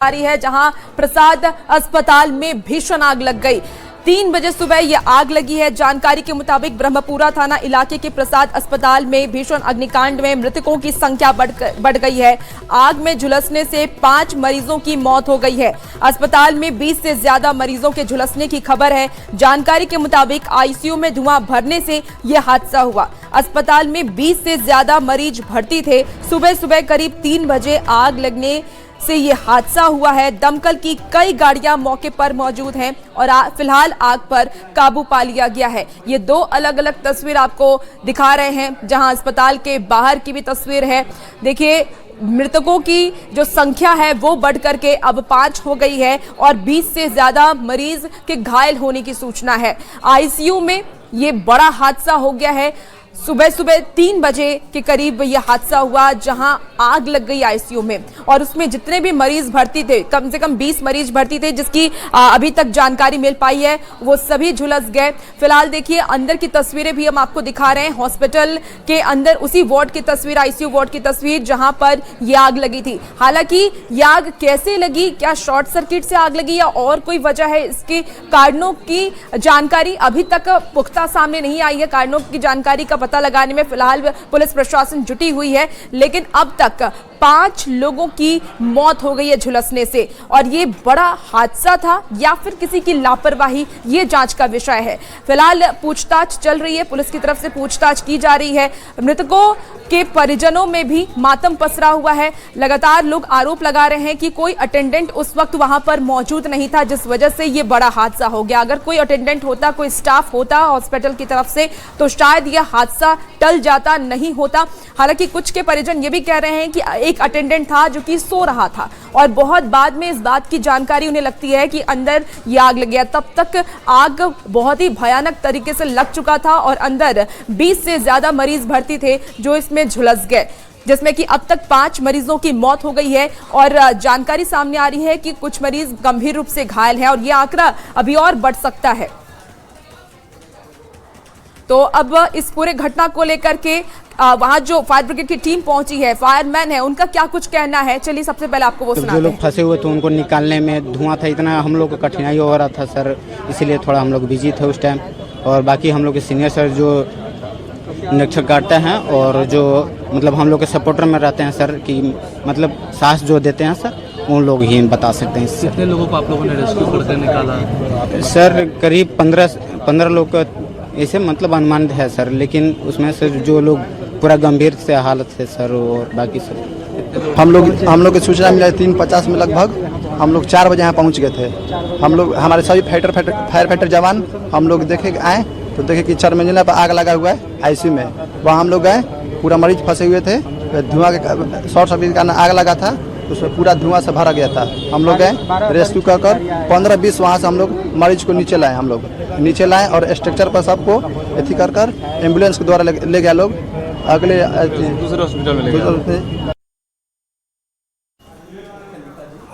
रही है जहां प्रसाद अस्पताल में भीषण आग लग गई। 3 बजे सुबह यह आग लगी है। जानकारी के मुताबिक ब्रह्मपुरा थाना इलाके के प्रसाद अस्पताल में भीषण अग्निकांड में मृतकों की संख्या बढ़ गई है। आग में झुलसने से 5 मरीजों की मौत हो गई है। अस्पताल में 20 से ज्यादा मरीजों के झुलसने की खबर है। जानकारी के मुताबिक आईसीयू में धुआं भरने से यह हादसा हुआ। अस्पताल में 20 से ज्यादा मरीज भर्ती थे। सुबह सुबह करीब 3 बजे आग लगने से ये हादसा हुआ है। दमकल की कई गाड़ियां मौके पर मौजूद हैं और फिलहाल आग पर काबू पा लिया गया है। ये 2 अलग अलग तस्वीर आपको दिखा रहे हैं, जहां अस्पताल के बाहर की भी तस्वीर है। देखिए, मृतकों की जो संख्या है वो बढ़ करके अब 5 हो गई है और 20 से ज्यादा मरीज के घायल होने की सूचना है। आईसीयू में ये बड़ा हादसा हो गया है। सुबह सुबह 3 बजे के करीब यह हादसा हुआ, जहां आग लग गई आईसीयू में और उसमें जितने भी मरीज भर्ती थे, कम से कम 20 मरीज भर्ती थे, जिसकी अभी तक जानकारी मिल पाई है, वो सभी झुलस गए। फिलहाल देखिए, अंदर की तस्वीरें भी हम आपको दिखा रहे हैं। हॉस्पिटल के अंदर उसी वार्ड की तस्वीर, आईसीयू वार्ड की तस्वीर, जहां पर यह आग लगी थी। हालांकि यह आग कैसे लगी, क्या शॉर्ट सर्किट से आग लगी या और कोई वजह है, इसके कारणों की जानकारी अभी तक पुख्ता सामने नहीं आई है। कारणों की जानकारी का पता लगाने में फिलहाल पुलिस प्रशासन जुटी हुई है, लेकिन अब तक 5 लोगों की मौत हो गई है झुलसने से। और ये बड़ा हादसा था या फिर किसी की लापरवाही, ये जांच का विषय है। फिलहाल पूछताछ चल रही है, पुलिस की तरफ से पूछताछ की जा रही है। मृतकों के परिजनों में भी मातम पसरा हुआ है। लगातार लोग आरोप लगा रहे हैं कि कोई अटेंडेंट उस वक्त वहां पर मौजूद नहीं था, जिस वजह से ये बड़ा हादसा हो गया। अगर कोई अटेंडेंट होता, कोई स्टाफ होता हॉस्पिटल की तरफ से, तो शायद यह हादसा टल जाता, नहीं होता। हालांकि कुछ के परिजन ये भी कह रहे हैं कि एक अटेंडेंट था जो कि सो रहा था और बहुत बाद में इस बात की जानकारी उन्हें लगती है कि अंदर ये आग लग गया। तब तक आग बहुत ही भयानक तरीके से लग चुका था और अंदर 20 से ज्यादा मरीज भर्ती थे जो इसमें झुलस गए, जिसमें कि अब तक 5 मरीजों की मौत हो गई है और जानकारी सामने आ रही है कि कुछ मरीज गंभीर रूप से घायल हैं और यह आंकड़ा अभी और बढ़ सकता है। तो अब इस पूरे घटना को लेकर के वहां जो फायर ब्रिगेड की टीम पहुंची है, फायरमैन है, उनका क्या कुछ कहना है, चलिए सबसे पहले आपको वो सुनाते हैं। जो लोग फंसे हुए थे उनको निकालने में धुआं था, इतना हम लोग को कठिनाई हो रहा था सर, इसीलिए थोड़ा हम लोग बिजी थे उस टाइम। और बाकी हम लोग के सीनियर सर जो निरीक्षक काटते हैं और जो मतलब हम लोग के सपोर्टर में रहते हैं सर, कि मतलब साहस जो देते हैं सर, उन लोग ही बता सकते हैं। कितने लोगों को आप लोगों ने रेस्क्यू करके निकाला? सर करीब 15 लोग का ऐसे मतलब अनुमानित है सर, लेकिन उसमें से जो लोग पूरा गंभीर से हालत है सर, और बाकी सर हम लोग की सूचना मिला 3:50 में लगभग हम लोग 4 बजे यहाँ पहुँच गए थे। हम लोग हमारे सभी फायर फाइटर जवान हम लोग देखे आए तो देखे कि 4 मंजिला पर आग लगा हुआ है आईसीयू में। वहाँ हम लोग गए, पूरा मरीज फंसे हुए थे, धुआं के शॉर्ट सर्किट के कारण आग लगा था, उसमें पूरा धुआं से भरा गया था। हम लोग गए रेस्क्यू कर 15-20 वहाँ से हम लोग मरीज को नीचे लाए। हम लोग नीचे लाए और स्ट्रक्चर पर सबको एथी कर एम्बुलेंस के द्वारा ले गए लोग अगले दूसरे हॉस्पिटल में ले गए।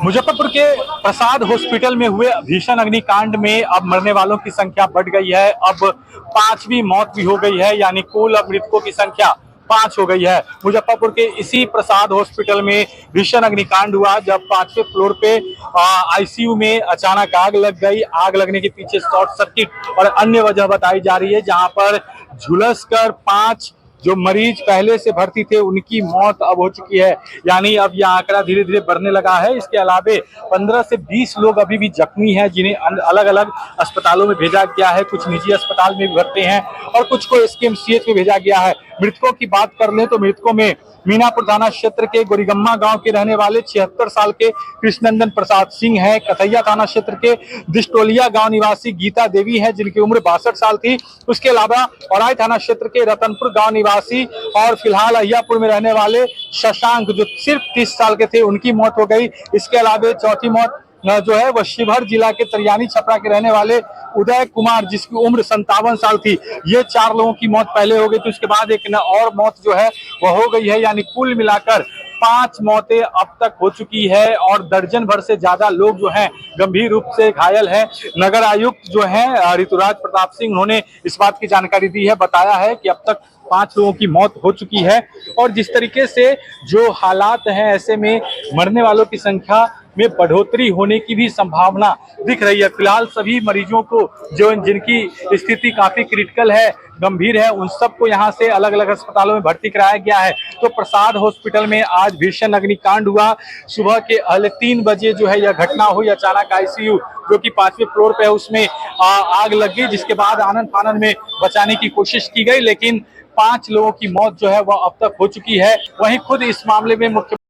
मुजफ्फरपुर के प्रसाद हॉस्पिटल में हुए भीषण अग्निकांड में अब मरने वालों की संख्या बढ़ गई है। अब 5वीं मौत भी हो गई है, यानी कुल अब मृतकों की संख्या 5 हो गई है। मुजफ्फरपुर के इसी प्रसाद हॉस्पिटल में भीषण अग्निकांड हुआ जब 5वें फ्लोर पे आईसीयू में अचानक आग लग गई। आग लगने के पीछे शॉर्ट सर्किट और अन्य वजह बताई जा रही है, जहां पर झुलसकर 5 जो मरीज पहले से भर्ती थे उनकी मौत अब हो चुकी है, यानी अब यह आंकड़ा धीरे धीरे बढ़ने लगा है। इसके अलावे 15 से 20 लोग अभी भी जख्मी हैं, जिन्हें अलग अलग अस्पतालों में भेजा गया है। कुछ निजी अस्पताल में भी भर्ती हैं और कुछ को एसकेएमसीएच में भेजा गया है। मृतकों की बात कर लें तो मृतकों में मीनापुर थाना क्षेत्र के गोरीगम्मा गांव के रहने वाले 76 साल के कृष्णनंदन प्रसाद सिंह हैं। कथैया थाना क्षेत्र के दिस्टोलिया गांव निवासी गीता देवी हैं, जिनकी उम्र 62 साल थी। उसके अलावा औराई थाना क्षेत्र के रतनपुर गांव निवासी और फिलहाल अहियापुर में रहने वाले शशांक, जो सिर्फ 30 साल के थे, उनकी मौत हो गई। इसके अलावा चौथी मौत जो है वह शिवहर जिला के तरियानी छपरा के रहने वाले उदय कुमार, जिसकी उम्र 57 साल थी। ये 4 लोगों की मौत पहले हो गई, तो इसके बाद एक और मौत जो है वह हो गई है, यानी कुल मिलाकर 5 मौतें अब तक हो चुकी है और दर्जन भर से ज्यादा लोग जो हैं गंभीर रूप से घायल हैं। नगर आयुक्त जो हैं ऋतुराज प्रताप सिंह, उन्होंने इस बात की जानकारी दी है, बताया है कि अब तक 5 लोगों की मौत हो चुकी है और जिस तरीके से जो हालात हैं, ऐसे में मरने वालों की संख्या में बढ़ोतरी होने की भी संभावना दिख रही है। फिलहाल सभी मरीजों को जो जिनकी स्थिति काफी क्रिटिकल है, गंभीर है, उन सबको यहाँ से अलग अलग अस्पतालों में भर्ती कराया गया है। तो प्रसाद हॉस्पिटल में आज भीषण अग्निकांड हुआ। सुबह के 3 बजे जो है यह घटना हुई। अचानक आईसीयू जो कि 5वें फ्लोर पे है उसमें आग लग गई, जिसके बाद आनन फानन में बचाने की कोशिश की गई, लेकिन 5 लोगों की मौत जो है वह अब तक हो चुकी है। वहीं खुद इस मामले में मुख्यमंत्री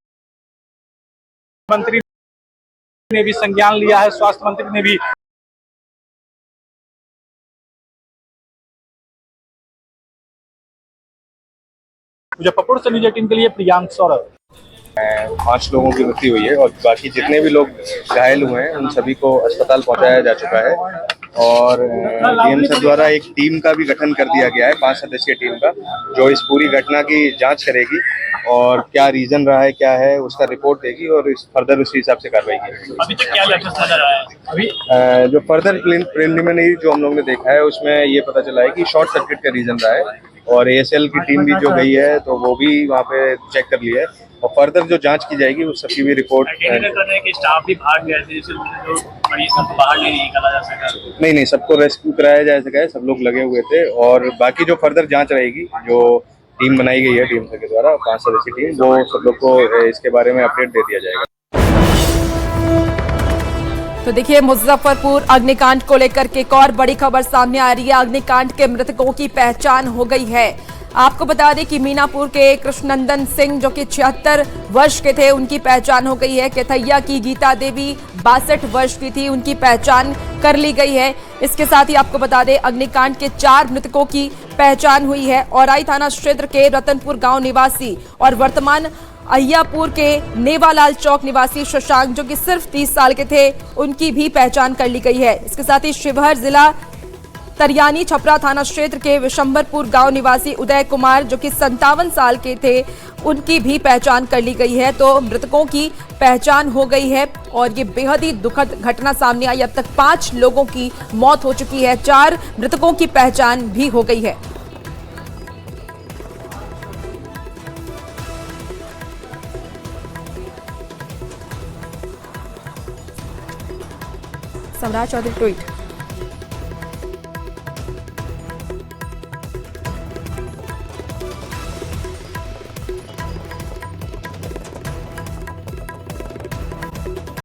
ने भी संज्ञान लिया है, स्वास्थ्य मंत्री ने भी। मुजफ्फरपुर से न्यूज़ 18 के लिए प्रियांक सौरभ। 5 लोगों की मृत्यु हुई है और बाकी जितने भी लोग घायल हुए हैं उन सभी को अस्पताल पहुंचाया जा चुका है। और डीएम द्वारा एक टीम का भी गठन कर दिया गया है, 5 सदस्यीय टीम का, जो इस पूरी घटना की जांच करेगी और क्या रीजन रहा है, क्या है, उसका रिपोर्ट देगी और इस फर्दर उसी हिसाब से कार्रवाई की। अभी तक क्या लक्षण नजर आया है? अभी जो फर्दर प्रिलिमिनरी जो हम लोग ने देखा है उसमें ये पता चला है कि शॉर्ट सर्किट का रीजन रहा है और एएसएल की टीम भी जो गई है तो वो भी वहाँ पे चेक कर लिया है और फर्दर जो जांच की जाएगी उस सबकी भी रिपोर्ट। करने के स्टाफ भी भाग गए थे, जो मरीज को बाहर नहीं निकाला जा सका। नहीं, सबको रेस्क्यू कराया जा सका है, सब लोग लगे हुए थे और बाकी जो फर्दर जांच रहेगी, जो टीम बनाई गई है डीएमसी के द्वारा 5 सदस्यीय टीम, वो सब लोग को इसके बारे में अपडेट दे दिया जाएगा। तो देखिए, मुजफ्फरपुर अग्निकांड को लेकर के एक और बड़ी खबर सामने आ रही है। अग्निकांड के मृतकों की पहचान हो गई है। आपको बता दें कि मीनापुर के कृष्णनंदन सिंह जो कि 76 वर्ष के थे, उनकी पहचान हो गई है। केथैया की गीता देवी 62 वर्ष की थी, उनकी पहचान कर ली गई है। इसके साथ ही आपको बता दें अग्निकांड के 4 मृतकों की पहचान हुई है। औराई थाना क्षेत्र के रतनपुर गांव निवासी और वर्तमान अहियापुर के नेवालाल चौक निवासी शशांक जो कि सिर्फ 30 साल के थे, उनकी भी पहचान कर ली गई है। इसके साथ ही शिवहर जिला तरियानी छपरा थाना क्षेत्र के विशंबरपुर गांव निवासी उदय कुमार जो कि 57 साल के थे, उनकी भी पहचान कर ली गई है। तो मृतकों की पहचान हो गई है और ये बेहद ही दुखद घटना सामने आई। अब तक 5 लोगों की मौत हो चुकी है, 4 मृतकों की पहचान भी हो गई है। सम्राट चौधरी ट्वीट।